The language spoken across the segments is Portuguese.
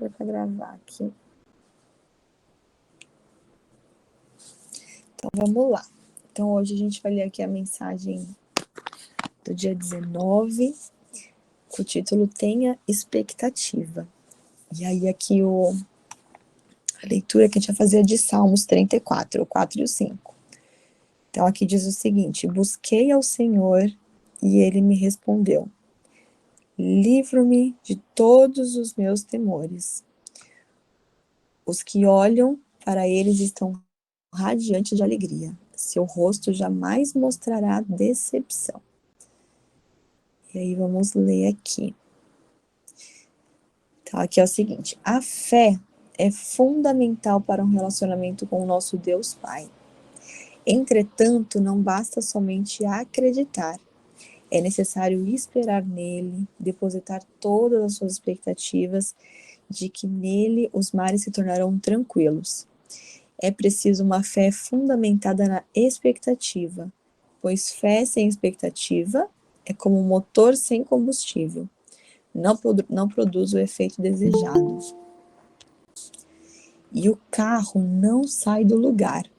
para gravar aqui. Então, vamos lá. Então, hoje a gente vai ler aqui a mensagem do dia 19, o título Tenha Expectativa. E aí aqui a leitura que a gente vai fazer é de Salmos 34, o 4 e o 5. Então, aqui diz o seguinte: busquei ao Senhor e Ele me respondeu. Livro-me de todos os meus temores. Os que olham para eles estão radiantes de alegria. Seu rosto jamais mostrará decepção. E aí vamos ler aqui. Então, aqui é o seguinte: a fé é fundamental para um relacionamento com o nosso Deus Pai. Entretanto, não basta somente acreditar. É necessário esperar nele, depositar todas as suas expectativas de que nele os mares se tornarão tranquilos. É preciso uma fé fundamentada na expectativa, pois fé sem expectativa é como um motor sem combustível. Não produz o efeito desejado. E o carro não sai do lugar.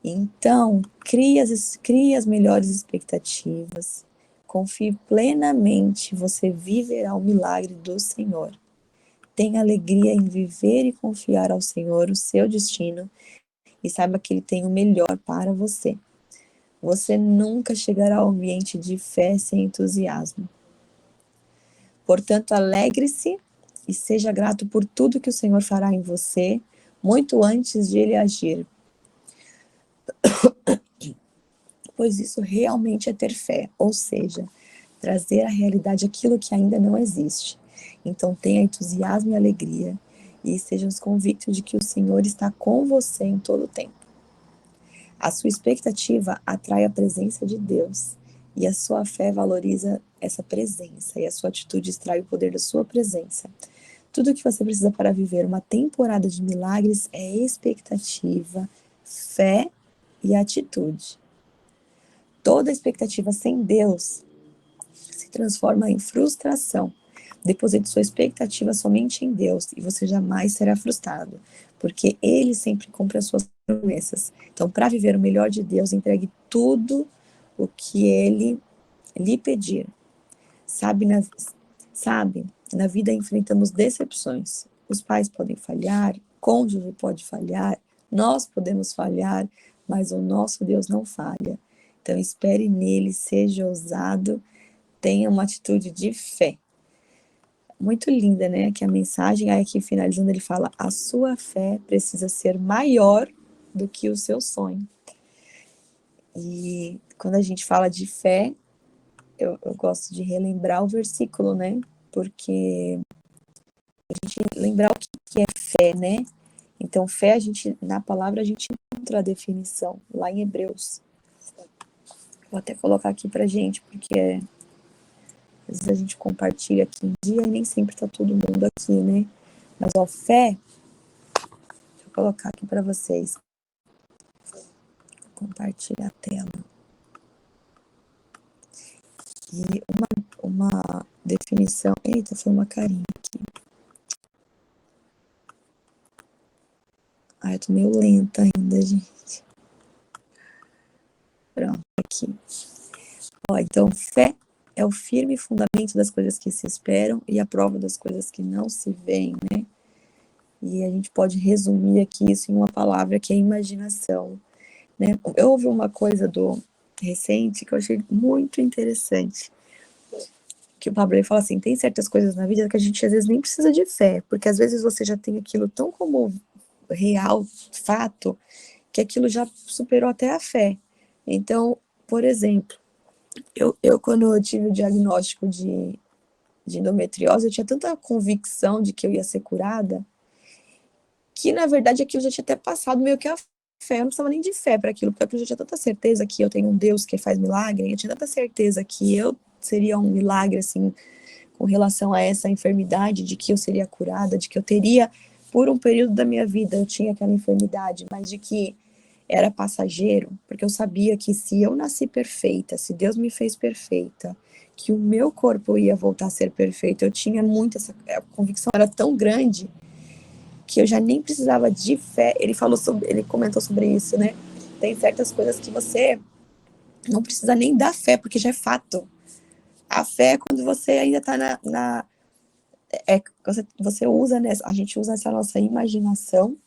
Então, crie as melhores expectativas. Confie plenamente, você viverá o milagre do Senhor. Tenha alegria em viver e confiar ao Senhor o seu destino e saiba que Ele tem o melhor para você. Você nunca chegará ao ambiente de fé sem entusiasmo. Portanto, alegre-se e seja grato por tudo que o Senhor fará em você, muito antes de Ele agir. Pois isso realmente é ter fé, ou seja, trazer à realidade aquilo que ainda não existe. Então tenha entusiasmo e alegria e sejam convictos de que o Senhor está com você em todo o tempo. A sua expectativa atrai a presença de Deus e a sua fé valoriza essa presença e a sua atitude extrai o poder da sua presença. Tudo o que você precisa para viver uma temporada de milagres é expectativa, fé e atitude. Toda expectativa sem Deus se transforma em frustração. Deposite sua expectativa somente em Deus e você jamais será frustrado, porque Ele sempre cumpre as suas promessas. Então, para viver o melhor de Deus, entregue tudo o que Ele lhe pedir. Sabe, na vida enfrentamos decepções. Os pais podem falhar, cônjuge pode falhar, nós podemos falhar, mas o nosso Deus não falha. Então, espere nele, seja ousado, tenha uma atitude de fé. Muito linda, né? Que a mensagem, aí aqui finalizando, ele fala: a sua fé precisa ser maior do que o seu sonho. E quando a gente fala de fé, eu gosto de relembrar o versículo, né? Porque a gente lembrar o que é fé, né? Então, fé, na palavra, a gente encontra a definição, lá em Hebreus. Vou até colocar aqui pra gente, porque às vezes a gente compartilha aqui em dia e nem sempre tá todo mundo aqui, né? Mas, fé, deixa eu colocar aqui para vocês. Vou compartilhar a tela. E uma definição... Eita, foi uma carinha aqui. Eu tô meio lenta ainda, gente. Pronto, aqui. Então, fé é o firme fundamento das coisas que se esperam e a prova das coisas que não se veem, né? E a gente pode resumir aqui isso em uma palavra que é imaginação, né? Eu ouvi uma coisa recente que eu achei muito interessante, que o Pablo fala assim: tem certas coisas na vida que a gente às vezes nem precisa de fé, porque às vezes você já tem aquilo tão como real, fato, que aquilo já superou até a fé. Então, por exemplo, eu quando eu tive o diagnóstico de endometriose, eu tinha tanta convicção de que eu ia ser curada, que na verdade aquilo já tinha até passado meio que a fé, eu não precisava nem de fé para aquilo, porque eu já tinha tanta certeza que eu tenho um Deus que faz milagre, eu tinha tanta certeza que eu seria um milagre, assim, com relação a essa enfermidade, de que eu seria curada, de que eu teria, por um período da minha vida, eu tinha aquela enfermidade, mas de que era passageiro, porque eu sabia que se eu nasci perfeita, se Deus me fez perfeita, que o meu corpo ia voltar a ser perfeito, eu tinha muito a convicção era tão grande que eu já nem precisava de fé. Ele comentou sobre isso, né? Tem certas coisas que você não precisa nem dar fé, porque já é fato. A fé é quando você ainda está você usa, né? A gente usa essa nossa imaginação,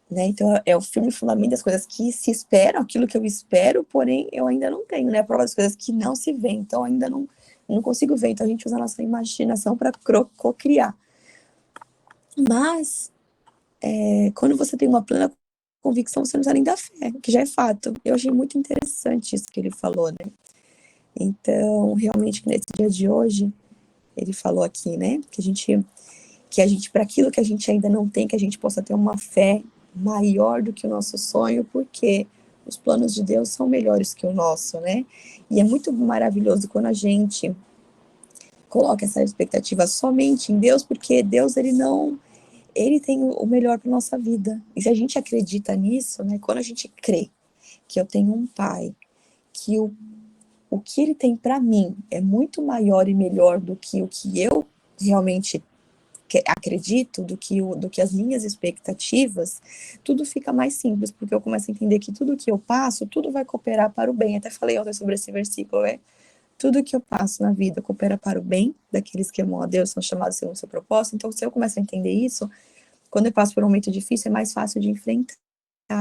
né? Então é o firme fundamento das coisas que se esperam, aquilo que eu espero, porém eu ainda não tenho, né? A prova das coisas que não se vê, então ainda não consigo ver. Então a gente usa a nossa imaginação para cocriar. Mas quando você tem uma plena convicção, você não precisa nem da fé, que já é fato. Eu achei muito interessante isso que ele falou, né? Então, realmente, nesse dia de hoje, ele falou aqui, né? Que a gente para aquilo que a gente ainda não tem, que a gente possa ter uma fé maior do que o nosso sonho, porque os planos de Deus são melhores que o nosso, né? E é muito maravilhoso quando a gente coloca essa expectativa somente em Deus, porque Deus, ele tem o melhor para nossa vida. E se a gente acredita nisso, né? Quando a gente crê que eu tenho um pai, que o que ele tem para mim é muito maior e melhor do que o que eu realmente acredito, do que as minhas expectativas, tudo fica mais simples, porque eu começo a entender que tudo que eu passo, tudo vai cooperar para o bem. Até falei ontem sobre esse versículo, tudo que eu passo na vida coopera para o bem daqueles que amam a Deus, são chamados segundo o seu propósito. Então, se eu começo a entender isso, quando eu passo por um momento difícil, é mais fácil de enfrentar,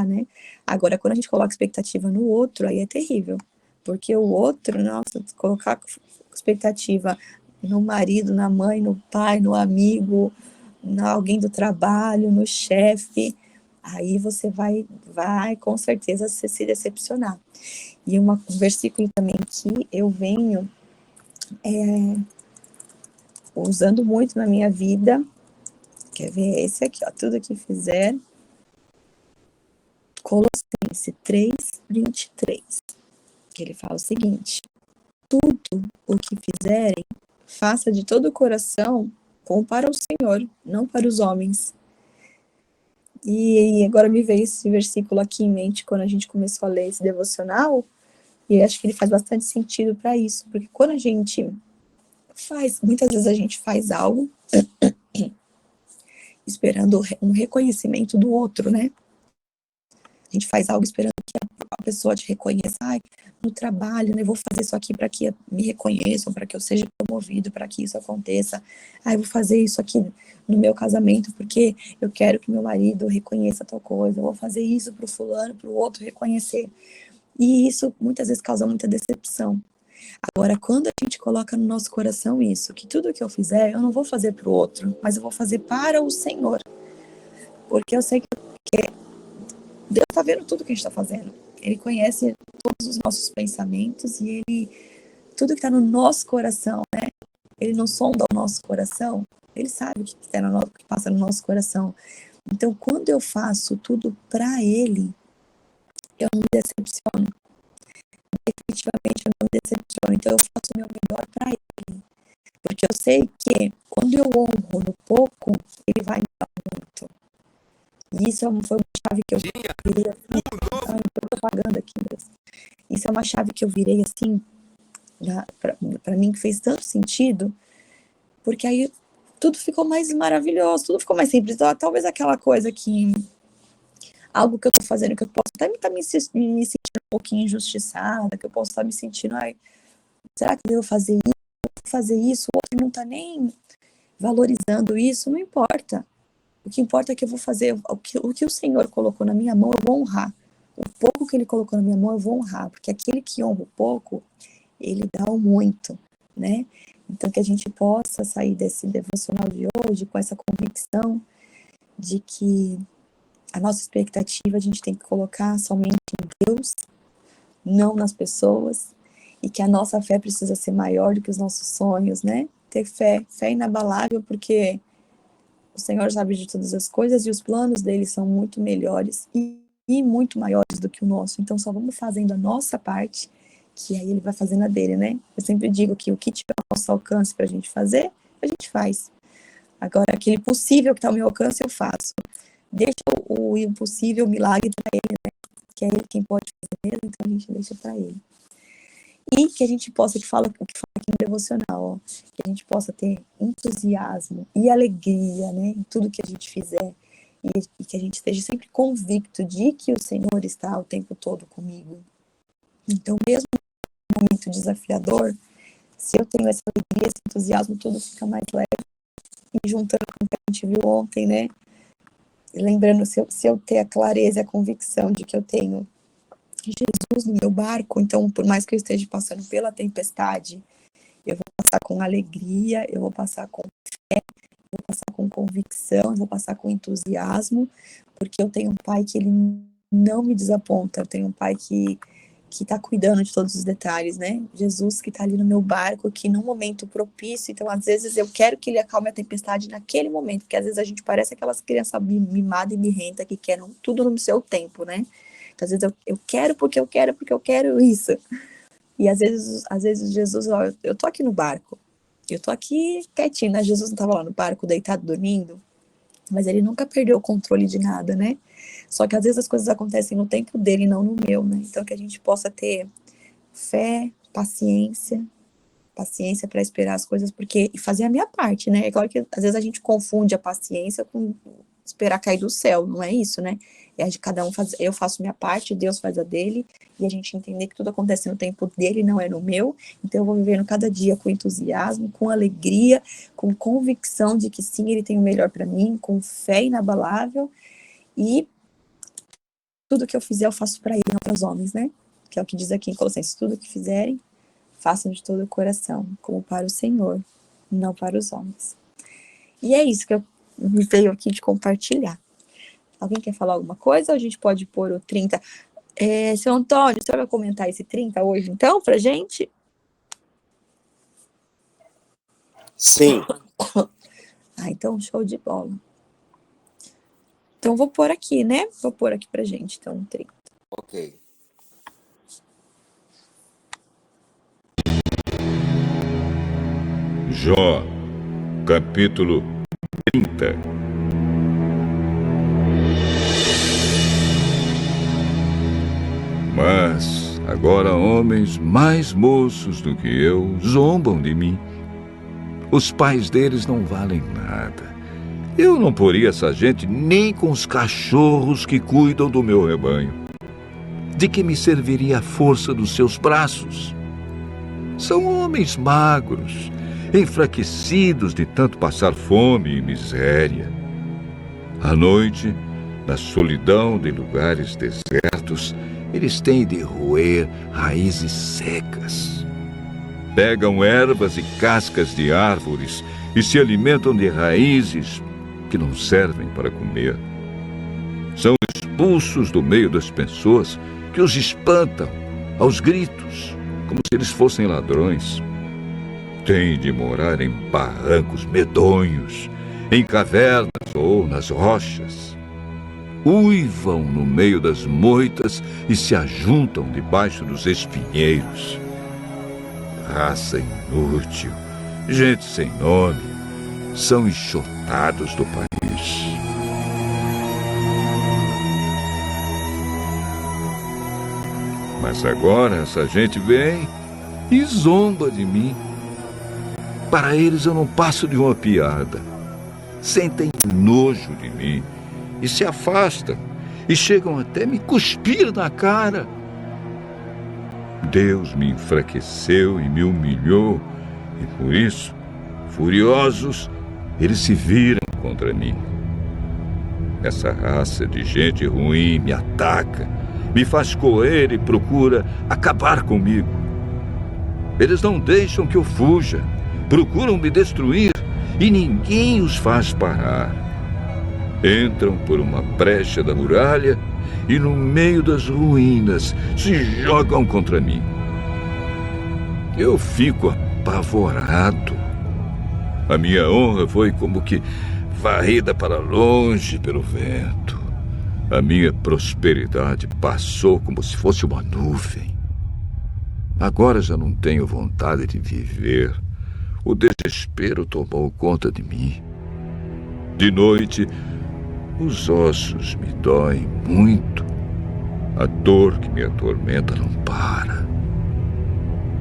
né? Agora, quando a gente coloca expectativa no outro, aí é terrível. Porque o outro, nossa, colocar expectativa no marido, na mãe, no pai, no amigo, em alguém do trabalho, no chefe, aí você vai com certeza se decepcionar. E um versículo também que eu venho usando muito na minha vida, quer ver esse aqui, ó, tudo que fizer, Colossenses 3:23, que ele fala o seguinte: tudo o que fizerem, faça de todo o coração, como para o Senhor, não para os homens. E agora me veio esse versículo aqui em mente quando a gente começou a ler esse devocional, e acho que ele faz bastante sentido para isso, porque quando a gente muitas vezes a gente faz algo esperando um reconhecimento do outro, né? A gente faz algo esperando que a pessoa te reconheça. Ai, no trabalho, né? Eu vou fazer isso aqui para que me reconheçam, para que eu seja promovido, para que isso aconteça. Ai, eu vou fazer isso aqui no meu casamento porque eu quero que meu marido reconheça tal coisa. Eu vou fazer isso para o fulano, para o outro reconhecer. E isso muitas vezes causa muita decepção. Agora, quando a gente coloca no nosso coração isso, que tudo que eu fizer, eu não vou fazer para o outro, mas eu vou fazer para o Senhor. Porque eu sei que Deus está vendo tudo que a gente está fazendo. Ele conhece todos os nossos pensamentos e tudo que está no nosso coração, né? Ele não sonda o nosso coração, ele sabe o que passa no nosso coração. Então, quando eu faço tudo para ele, eu não me decepciono. Definitivamente eu não me decepciono. Então, eu faço o meu melhor para ele. Porque eu sei que quando eu honro no pouco, ele vai me dar muito. E isso foi uma chave que eu virei assim, propaganda aqui mesmo. Isso é uma chave que eu virei assim, para mim que fez tanto sentido, porque aí tudo ficou mais maravilhoso, tudo ficou mais simples. Então, talvez aquela coisa que algo que eu tô fazendo, que eu posso até estar me sentindo um pouquinho injustiçada, que eu posso estar me sentindo, ai, será que eu devo fazer isso? O outro não tá nem valorizando isso, não importa. O que importa é que eu vou fazer o que o Senhor colocou na minha mão, eu vou honrar. O pouco que ele colocou na minha mão, eu vou honrar, porque aquele que honra o pouco, ele dá o muito, né? Então, que a gente possa sair desse devocional de hoje com essa convicção de que a nossa expectativa a gente tem que colocar somente em Deus, não nas pessoas, e que a nossa fé precisa ser maior do que os nossos sonhos, né? Ter fé inabalável, porque o Senhor sabe de todas as coisas e os planos dele são muito melhores e muito maiores do que o nosso. Então, só vamos fazendo a nossa parte, que aí ele vai fazendo a dele, né? Eu sempre digo que o que tiver ao nosso alcance para a gente fazer, a gente faz. Agora, aquele possível que está ao meu alcance, eu faço. deixa o impossível, o milagre para ele, né? Que é ele quem pode fazer mesmo, então a gente deixa para ele. E que a gente possa, o que fala aqui no devocional, ó, que a gente possa ter entusiasmo e alegria, né, em tudo que a gente fizer, e que a gente esteja sempre convicto de que o Senhor está o tempo todo comigo. Então, mesmo num momento desafiador, se eu tenho essa alegria, esse entusiasmo, tudo fica mais leve. E juntando com o que a gente viu ontem, né, lembrando, se eu ter a clareza e a convicção de que eu tenho Jesus no meu barco, então, por mais que eu esteja passando pela tempestade, eu vou passar com alegria, eu vou passar com fé, eu vou passar com convicção, eu vou passar com entusiasmo, porque eu tenho um pai que ele não me desaponta, eu tenho um pai que está cuidando de todos os detalhes, né? Jesus que está ali no meu barco, que num momento propício, então às vezes eu quero que ele acalme a tempestade naquele momento, porque às vezes a gente parece aquelas crianças mimadas e mirrentas que querem tudo no seu tempo, né? Então, às vezes eu quero porque eu quero isso. E às vezes Jesus, ó, eu tô aqui no barco, eu tô aqui quietinho, né? Jesus não estava lá no barco deitado dormindo, mas ele nunca perdeu o controle de nada, né? Só que às vezes as coisas acontecem no tempo dele, não no meu, né? Então que a gente possa ter fé, paciência para esperar as coisas, porque e fazer a minha parte, né? É claro que às vezes a gente confunde a paciência com esperar cair do céu, não é isso, né? É de cada um fazer, eu faço minha parte, Deus faz a dele, e a gente entender que tudo acontece no tempo dele, não é no meu. Então eu vou vivendo cada dia com entusiasmo, com alegria, com convicção de que sim, ele tem o melhor para mim, com fé inabalável, e tudo que eu fizer eu faço para ele, não para os homens, né? Que é o que diz aqui em Colossenses, tudo que fizerem, façam de todo o coração, como para o Senhor, não para os homens. E é isso que eu veio aqui de compartilhar. Alguém quer falar alguma coisa? Ou a gente pode pôr o 30? Seu Antônio, você vai comentar esse 30 hoje, então, pra gente? Sim. Então, show de bola. Então, vou pôr aqui, né? Vou pôr aqui pra gente, então, 30. Ok. Jó, capítulo 30. Mas agora homens mais moços do que eu zombam de mim. Os pais deles não valem nada. Eu não poria essa gente nem com os cachorros que cuidam do meu rebanho. De que me serviria a força dos seus braços? São homens magros, enfraquecidos de tanto passar fome e miséria. À noite, na solidão de lugares desertos, eles têm de roer raízes secas. Pegam ervas e cascas de árvores e se alimentam de raízes que não servem para comer. São expulsos do meio das pessoas que os espantam aos gritos, como se eles fossem ladrões. Têm de morar em barrancos medonhos, em cavernas ou nas rochas. Uivam no meio das moitas e se ajuntam debaixo dos espinheiros. Raça inútil, gente sem nome, são enxotados do país. Mas agora essa gente vem e zomba de mim. Para eles eu não passo de uma piada. Sentem nojo de mim e se afastam e chegam até me cuspir na cara. Deus me enfraqueceu e me humilhou, e por isso, furiosos, eles se viram contra mim. Essa raça de gente ruim me ataca, me faz correr e procura acabar comigo. Eles não deixam que eu fuja, procuram me destruir e ninguém os faz parar. Entram por uma brecha da muralha e no meio das ruínas se jogam contra mim. Eu fico apavorado. A minha honra foi como que varrida para longe pelo vento. A minha prosperidade passou como se fosse uma nuvem. Agora já não tenho vontade de viver. O desespero tomou conta de mim. De noite, Os ossos me doem muito. A dor que me atormenta não para.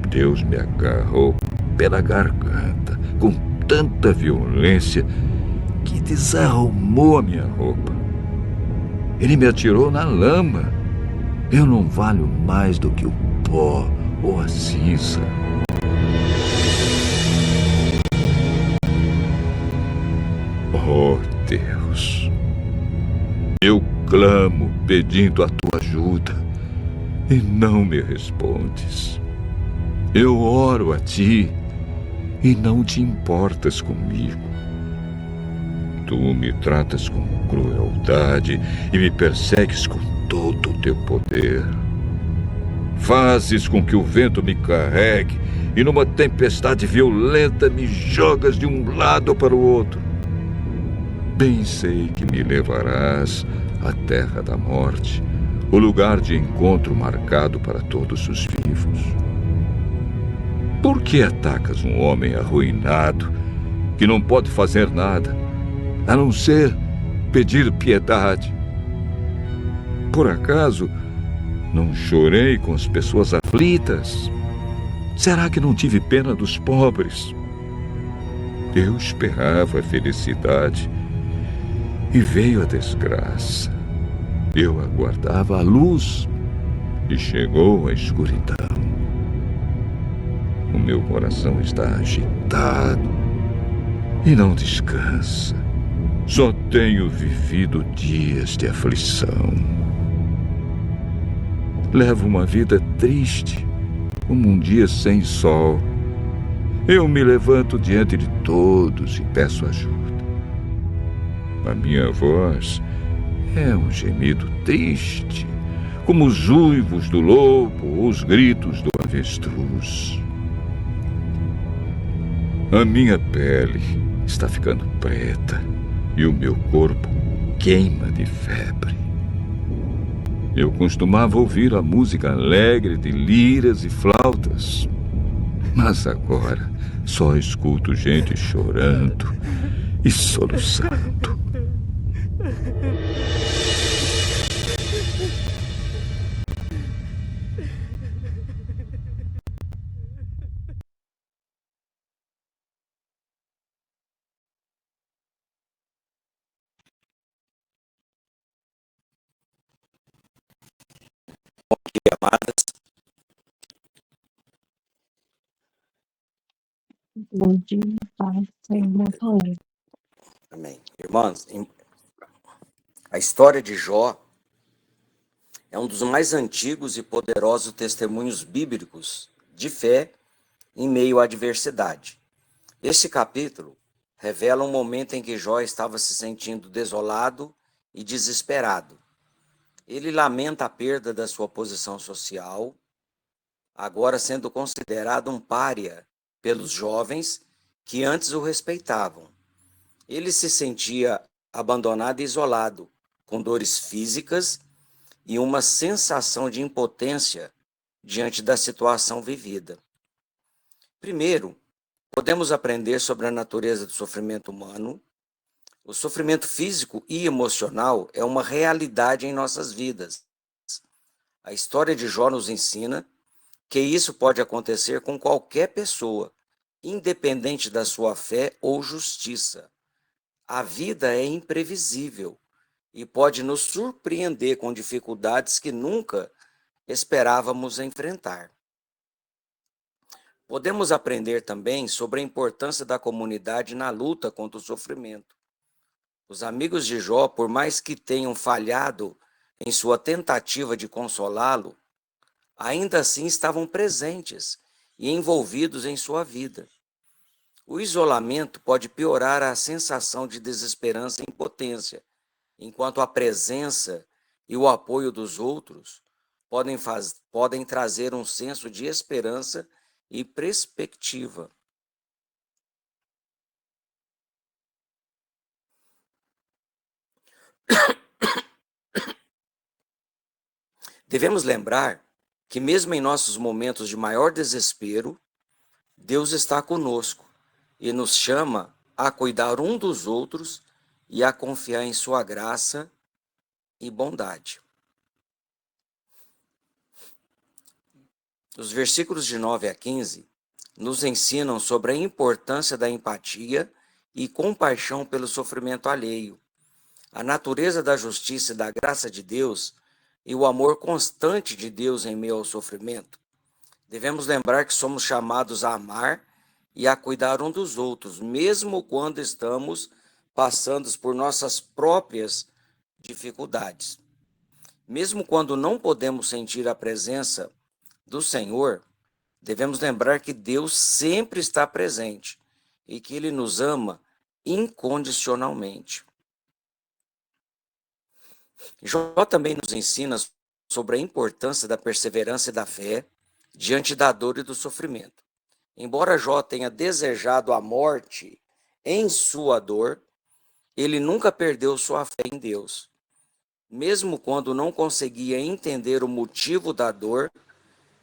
Deus me agarrou pela garganta com tanta violência que desarrumou a minha roupa. Ele me atirou na lama. Eu não valho mais do que o pó ou a cinza. Oh, Deus, eu clamo pedindo a tua ajuda e não me respondes. Eu oro a ti e não te importas comigo. Tu me tratas com crueldade e me persegues com todo o teu poder. Fazes com que o vento me carregue e numa tempestade violenta me jogas de um lado para o outro. Bem sei que me levarás à terra da morte, o lugar de encontro marcado para todos os vivos. Por que atacas um homem arruinado que não pode fazer nada, a não ser pedir piedade? Por acaso não chorei com as pessoas aflitas? Será que não tive pena dos pobres? Eu esperava a felicidade e veio a desgraça. Eu aguardava a luz e chegou a escuridão. O meu coração está agitado e não descansa. Só tenho vivido dias de aflição. Levo uma vida triste, como um dia sem sol. Eu me levanto diante de todos e peço ajuda. A minha voz é um gemido triste, como os uivos do lobo ou os gritos do avestruz. A minha pele está ficando preta e o meu corpo queima de febre. Eu costumava ouvir a música alegre de liras e flautas, mas agora só escuto gente chorando e soluçando. Amadas, Bom dia, Pai, Senhor, Pai. amém. Irmãos, a história de Jó é um dos mais antigos e poderosos testemunhos bíblicos de fé em meio à adversidade. Este capítulo revela um momento em que Jó estava se sentindo desolado e desesperado. Ele lamenta a perda da sua posição social, agora sendo considerado um pária pelos jovens que antes o respeitavam. Ele se sentia abandonado e isolado, com dores físicas e uma sensação de impotência diante da situação vivida. Primeiro, podemos aprender sobre a natureza do sofrimento humano. O sofrimento físico e emocional é uma realidade em nossas vidas. A história de Jó nos ensina que isso pode acontecer com qualquer pessoa, independente da sua fé ou justiça. A vida é imprevisível e pode nos surpreender com dificuldades que nunca esperávamos enfrentar. Podemos aprender também sobre a importância da comunidade na luta contra o sofrimento. Os amigos de Jó, por mais que tenham falhado em sua tentativa de consolá-lo, ainda assim estavam presentes e envolvidos em sua vida. O isolamento pode piorar a sensação de desesperança e impotência, enquanto a presença e o apoio dos outros podem trazer um senso de esperança e perspectiva. Devemos lembrar que mesmo em nossos momentos de maior desespero, Deus está conosco e nos chama a cuidar um dos outros e a confiar em sua graça e bondade. Os versículos de 9 a 15 nos ensinam sobre a importância da empatia e compaixão pelo sofrimento alheio, a natureza da justiça e da graça de Deus e o amor constante de Deus em meio ao sofrimento. Devemos lembrar que somos chamados a amar e a cuidar um dos outros, mesmo quando estamos passando por nossas próprias dificuldades. Mesmo quando não podemos sentir a presença do Senhor, devemos lembrar que Deus sempre está presente e que Ele nos ama incondicionalmente. Jó também nos ensina sobre a importância da perseverança e da fé diante da dor e do sofrimento. Embora Jó tenha desejado a morte em sua dor, ele nunca perdeu sua fé em Deus. Mesmo quando não conseguia entender o motivo da dor,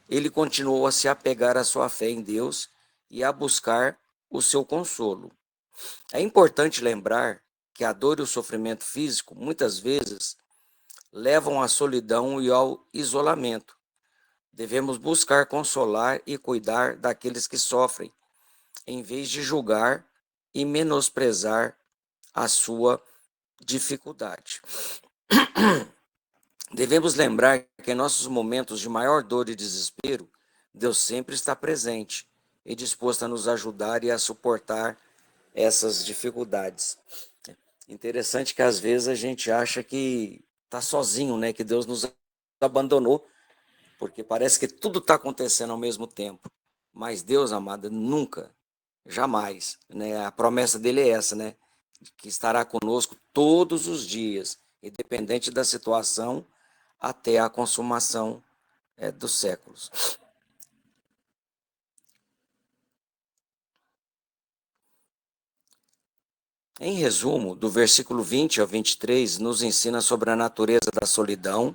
ele continuou a se apegar à sua fé em Deus e a buscar o seu consolo. É importante lembrar que a dor e o sofrimento físico, muitas vezes, levam à solidão e ao isolamento. Devemos buscar consolar e cuidar daqueles que sofrem, em vez de julgar e menosprezar a sua dificuldade. Devemos lembrar que em nossos momentos de maior dor e desespero, Deus sempre está presente e disposto a nos ajudar e a suportar essas dificuldades. Interessante que às vezes a gente acha que está sozinho, né? Que Deus nos abandonou, porque parece que tudo está acontecendo ao mesmo tempo. Mas Deus, amada, nunca, jamais, né? A promessa dele é essa, né? Que estará conosco todos os dias, independente da situação, até a consumação dos séculos. Em resumo, do versículo 20 ao 23, nos ensina sobre a natureza da solidão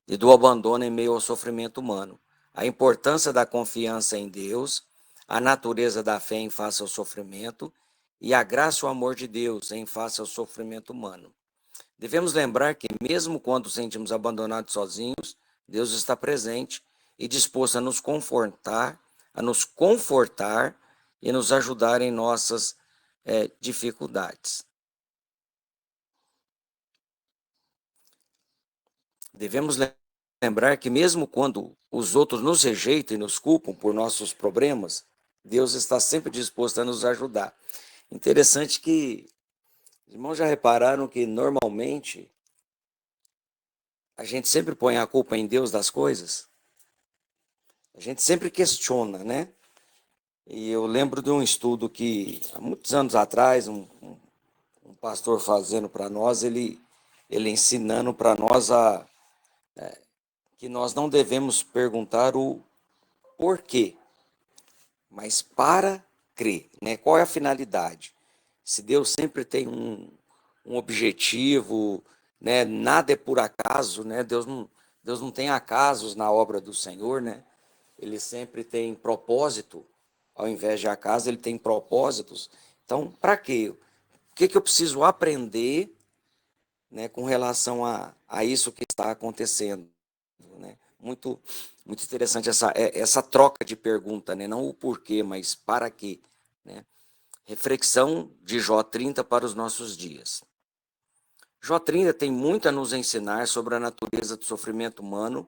e do abandono em meio ao sofrimento humano, a importância da confiança em Deus, a natureza da fé em face ao sofrimento e a graça e o amor de Deus em face ao sofrimento humano. Devemos lembrar que, mesmo quando sentimos abandonados sozinhos, Deus está presente e disposto a nos confortar e nos ajudar em nossas dificuldades. Devemos lembrar que, mesmo quando os outros nos rejeitam e nos culpam por nossos problemas, Deus está sempre disposto a nos ajudar. Interessante que, os irmãos já repararam que, normalmente, a gente sempre põe a culpa em Deus das coisas? A gente sempre questiona, né? E eu lembro de um estudo que, há muitos anos atrás, um pastor fazendo para nós, ele ensinando para nós que nós não devemos perguntar o porquê, mas para crer, né? Qual é a finalidade? Se Deus sempre tem um objetivo, né? Nada é por acaso, né? Deus não tem acasos na obra do Senhor, né? Ele sempre tem propósito, ao invés de acaso, ele tem propósitos. Então, para quê? O que eu preciso aprender, né, com relação a isso que está acontecendo? Né? Muito interessante essa troca de pergunta, né? Não o porquê, mas para quê, né? Reflexão de Jó 30 para os nossos dias. Jó 30 tem muito a nos ensinar sobre a natureza do sofrimento humano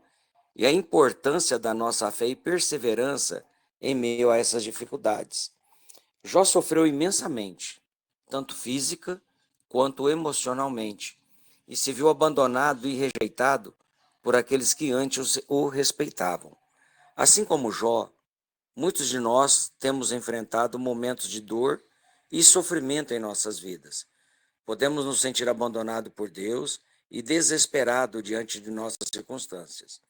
e a importância da nossa fé e perseverança em meio a essas dificuldades. Jó sofreu imensamente, tanto física quanto emocionalmente, e se viu abandonado e rejeitado por aqueles que antes o respeitavam. Assim como Jó, muitos de nós temos enfrentado momentos de dor e sofrimento em nossas vidas. Podemos nos sentir abandonados por Deus e desesperados diante de nossas circunstâncias.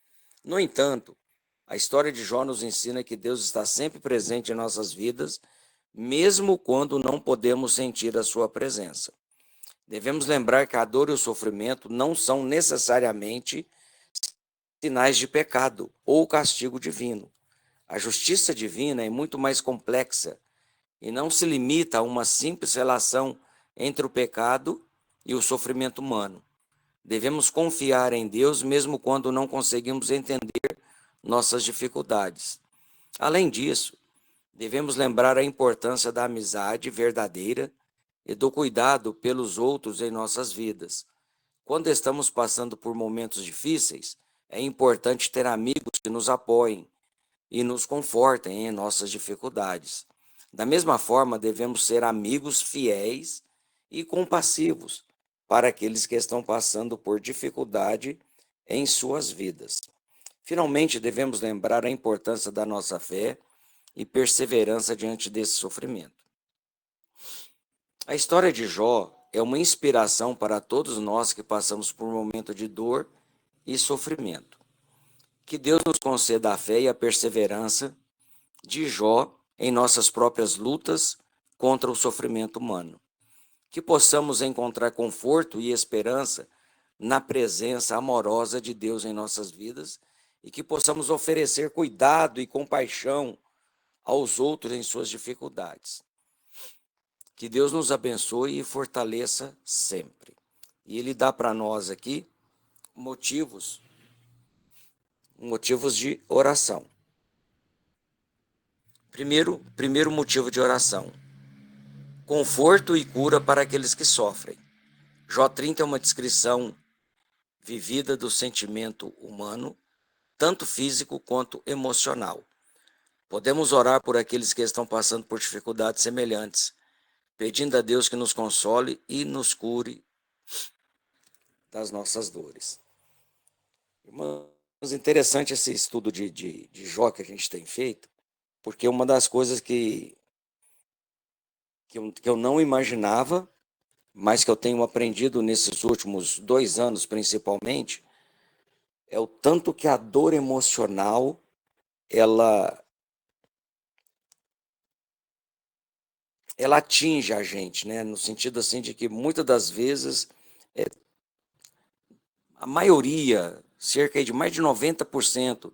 No entanto, a história de Jó nos ensina que Deus está sempre presente em nossas vidas, mesmo quando não podemos sentir a sua presença. Devemos lembrar que a dor e o sofrimento não são necessariamente sinais de pecado ou castigo divino. A justiça divina é muito mais complexa e não se limita a uma simples relação entre o pecado e o sofrimento humano. Devemos confiar em Deus mesmo quando não conseguimos entender nossas dificuldades. Além disso, devemos lembrar a importância da amizade verdadeira e do cuidado pelos outros em nossas vidas. Quando estamos passando por momentos difíceis, é importante ter amigos que nos apoiem e nos confortem em nossas dificuldades. Da mesma forma, devemos ser amigos fiéis e compassivos para aqueles que estão passando por dificuldade em suas vidas. Finalmente, devemos lembrar a importância da nossa fé e perseverança diante desse sofrimento. A história de Jó é uma inspiração para todos nós que passamos por um momento de dor e sofrimento. Que Deus nos conceda a fé e a perseverança de Jó em nossas próprias lutas contra o sofrimento humano. Que possamos encontrar conforto e esperança na presença amorosa de Deus em nossas vidas e que possamos oferecer cuidado e compaixão aos outros em suas dificuldades. Que Deus nos abençoe e fortaleça sempre. E Ele dá para nós aqui motivos de oração. Primeiro motivo de oração: conforto e cura para aqueles que sofrem. Jó 30 é uma descrição vivida do sentimento humano, tanto físico quanto emocional. Podemos orar por aqueles que estão passando por dificuldades semelhantes, pedindo a Deus que nos console e nos cure das nossas dores. Irmãos, interessante esse estudo de Jó que a gente tem feito, porque uma das coisas que eu não imaginava, mas que eu tenho aprendido nesses últimos 2 anos principalmente, é o tanto que a dor emocional, ela atinge a gente, né? No sentido assim de que muitas das vezes, a maioria, cerca de mais de 90%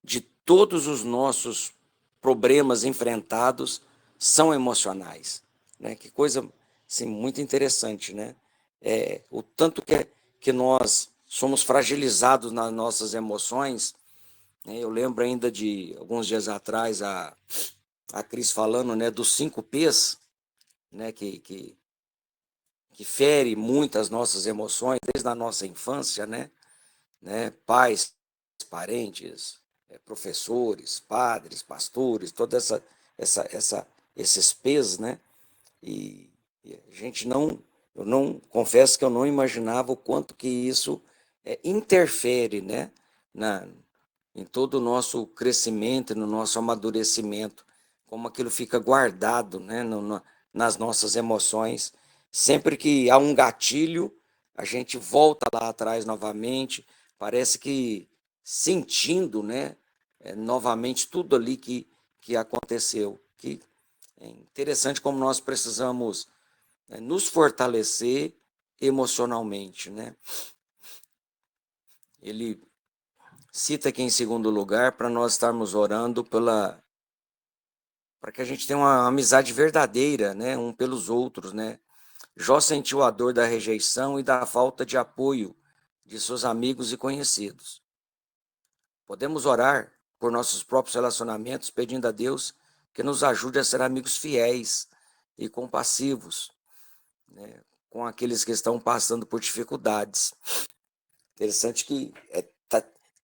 de todos os nossos problemas enfrentados são emocionais, né? Que coisa assim, muito interessante, né? O tanto que nós somos fragilizados nas nossas emoções, né? Eu lembro ainda de alguns dias atrás a Cris falando, né, dos 5 P's, né, que fere muito as nossas emoções desde a nossa infância, né? Pais, parentes, professores, padres, pastores, toda esses P's, né? E a gente eu não confesso que eu não imaginava o quanto que isso interfere, né, em todo o nosso crescimento, no nosso amadurecimento, como aquilo fica guardado, né, nas nossas emoções. Sempre que há um gatilho, a gente volta lá atrás novamente, parece que sentindo, né, novamente tudo ali que aconteceu. Que é interessante como nós precisamos nos fortalecer emocionalmente, né? Ele cita aqui em segundo lugar para nós estarmos orando para que a gente tenha uma amizade verdadeira, né, um pelos outros, né? Jó sentiu a dor da rejeição e da falta de apoio de seus amigos e conhecidos. Podemos orar por nossos próprios relacionamentos, pedindo a Deus que nos ajude a ser amigos fiéis e compassivos, né, com aqueles que estão passando por dificuldades. Interessante que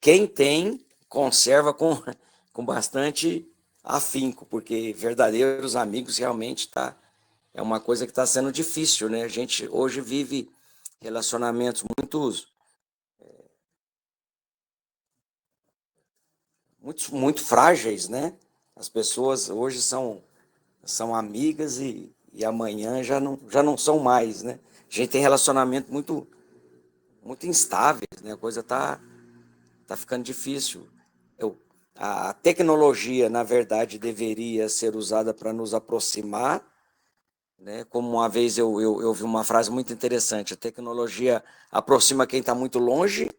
quem tem, conserva com bastante afinco, porque verdadeiros amigos realmente é uma coisa que está sendo difícil, né? A gente hoje vive relacionamentos muito frágeis, né? As pessoas hoje são amigas e amanhã já não são mais, né? A gente tem relacionamento muito instáveis, né? A coisa tá ficando difícil. A tecnologia, na verdade, deveria ser usada para nos aproximar, né? Como uma vez eu ouvi uma frase muito interessante: a tecnologia aproxima quem está muito longe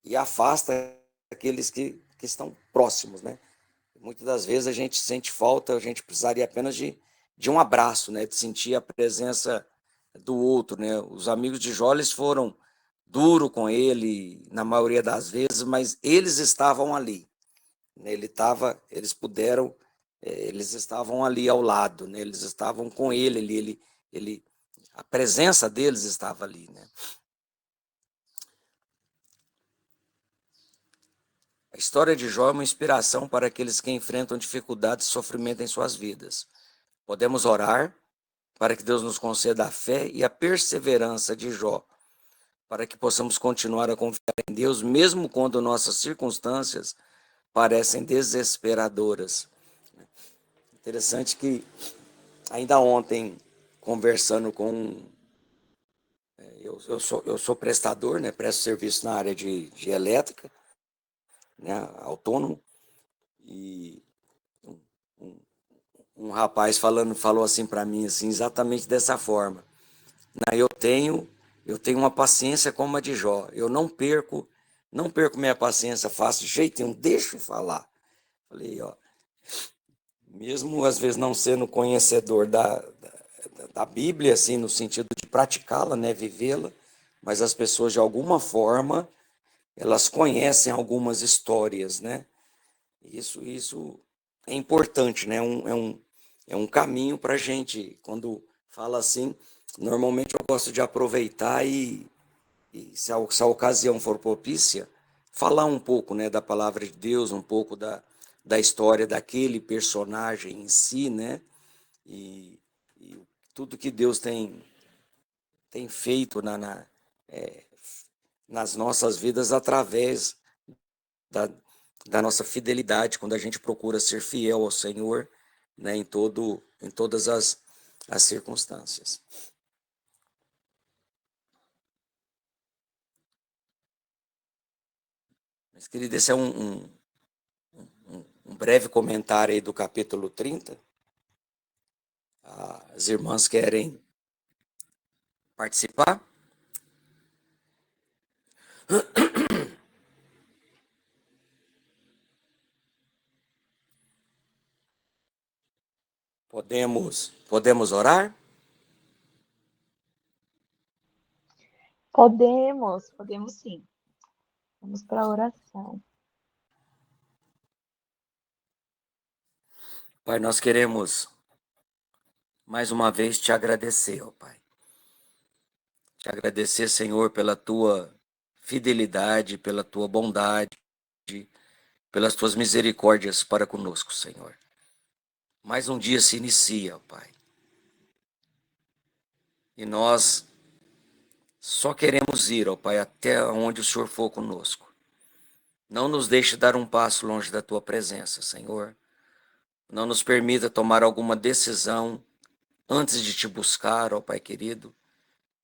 e afasta aqueles que estão próximos, né? Muitas das vezes a gente sente falta, a gente precisaria apenas de um abraço, né? De sentir a presença do outro, né? Os amigos de Jó, eles foram duro com ele na maioria das vezes, mas eles estavam ali, né? Eles estavam ali ao lado, né? Eles estavam com ele, a presença deles estava ali, né? A história de Jó é uma inspiração para aqueles que enfrentam dificuldades e sofrimento em suas vidas. Podemos orar para que Deus nos conceda a fé e a perseverança de Jó, para que possamos continuar a confiar em Deus, mesmo quando nossas circunstâncias parecem desesperadoras. Interessante que ainda ontem, conversando com... Eu sou prestador, né? Presto serviço na área de elétrica, né? Autônomo, e um, um rapaz falou assim para mim, assim, exatamente dessa forma. Eu tenho uma paciência como a de Jó. Eu não perco minha paciência fácil de jeito nenhum, deixa eu falar. Falei, ó, mesmo às vezes não sendo conhecedor da Bíblia, assim, no sentido de praticá-la, né, vivê-la, mas as pessoas, de alguma forma, elas conhecem algumas histórias, né? Isso é importante, né? É um caminho para a gente, quando fala assim, normalmente eu gosto de aproveitar e se a ocasião for propícia, falar um pouco, né, da palavra de Deus, um pouco da história daquele personagem em si, né? E tudo que Deus tem feito nas nossas vidas através da, da nossa fidelidade, quando a gente procura ser fiel ao Senhor, né, em todas as circunstâncias. Mas, querido, esse é um breve comentário aí do capítulo 30. As irmãs querem participar? Podemos orar? Podemos sim. Vamos para a oração. Pai, nós queremos mais uma vez te agradecer, ó Pai. Te agradecer, Senhor, pela tua fidelidade, pela tua bondade, pelas tuas misericórdias para conosco, Senhor. Mais um dia se inicia, ó Pai. E nós só queremos ir, ó Pai, até onde o Senhor for conosco. Não nos deixe dar um passo longe da tua presença, Senhor. Não nos permita tomar alguma decisão antes de te buscar, ó Pai querido.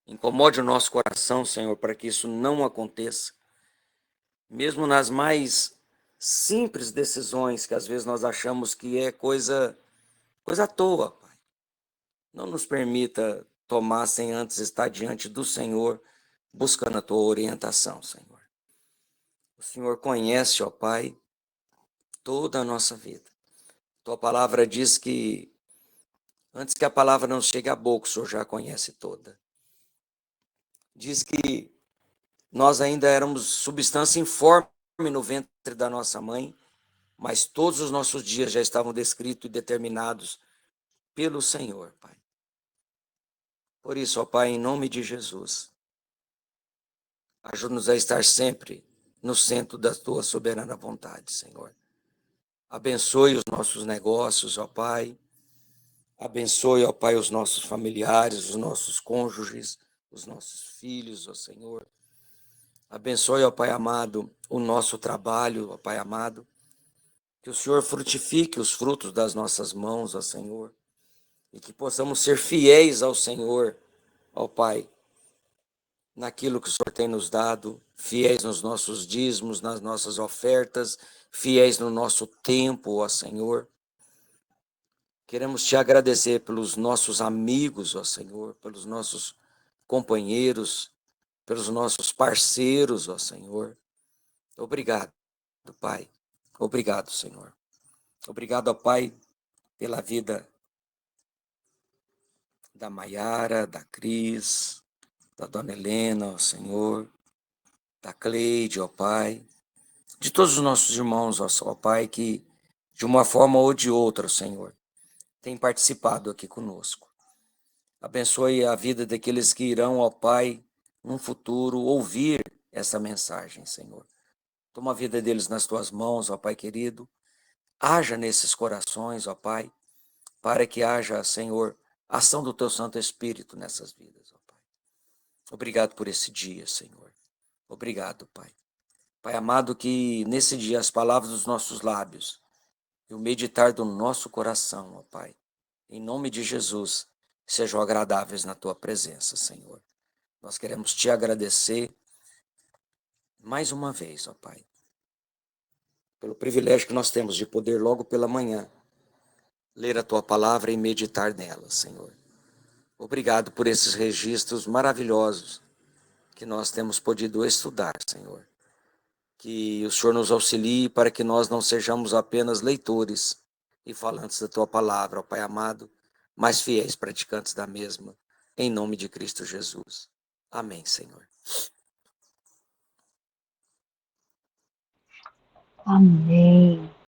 Incomode o nosso coração, Senhor, para que isso não aconteça. Mesmo nas mais simples decisões que às vezes nós achamos que é coisa à toa, Pai. Não nos permita tomar sem antes estar diante do Senhor, buscando a tua orientação, Senhor. O Senhor conhece, ó Pai, toda a nossa vida. Tua palavra diz que antes que a palavra não chegue à boca, o Senhor já a conhece toda. Diz que nós ainda éramos substância informe no ventre da nossa mãe, mas todos os nossos dias já estavam descritos e determinados pelo Senhor, Pai. Por isso, ó Pai, em nome de Jesus, ajuda-nos a estar sempre no centro da tua soberana vontade, Senhor. Abençoe os nossos negócios, ó Pai. Abençoe, ó Pai, os nossos familiares, os nossos cônjuges, os nossos filhos, ó Senhor. Abençoe, ó Pai amado, o nosso trabalho, ó Pai amado. Que o Senhor frutifique os frutos das nossas mãos, ó Senhor. E que possamos ser fiéis ao Senhor, ó Pai, naquilo que o Senhor tem nos dado, fiéis nos nossos dízimos, nas nossas ofertas, fiéis no nosso tempo, ó Senhor. Queremos te agradecer pelos nossos amigos, ó Senhor, pelos nossos companheiros, pelos nossos parceiros, ó Senhor. Obrigado, Pai. Obrigado, Senhor. Obrigado, ó Pai, pela vida da Maiara, da Cris, da Dona Helena, ó Senhor, da Cleide, ó Pai, de todos os nossos irmãos, ó Pai, que de uma forma ou de outra, Senhor, têm participado aqui conosco. Abençoe a vida daqueles que irão, ó Pai, no futuro ouvir essa mensagem, Senhor. Toma a vida deles nas tuas mãos, ó Pai querido. Haja nesses corações, ó Pai, para que haja, Senhor, ação do teu Santo Espírito nessas vidas, ó Pai. Obrigado por esse dia, Senhor. Obrigado, Pai. Pai amado, que nesse dia as palavras dos nossos lábios e o meditar do nosso coração, ó Pai, em nome de Jesus, sejam agradáveis na tua presença, Senhor. Nós queremos te agradecer mais uma vez, ó Pai, pelo privilégio que nós temos de poder logo pela manhã ler a tua palavra e meditar nela, Senhor. Obrigado por esses registros maravilhosos que nós temos podido estudar, Senhor. Que o Senhor nos auxilie para que nós não sejamos apenas leitores e falantes da tua palavra, ó Pai amado, mas fiéis praticantes da mesma, em nome de Cristo Jesus. Amém, Senhor. Amém.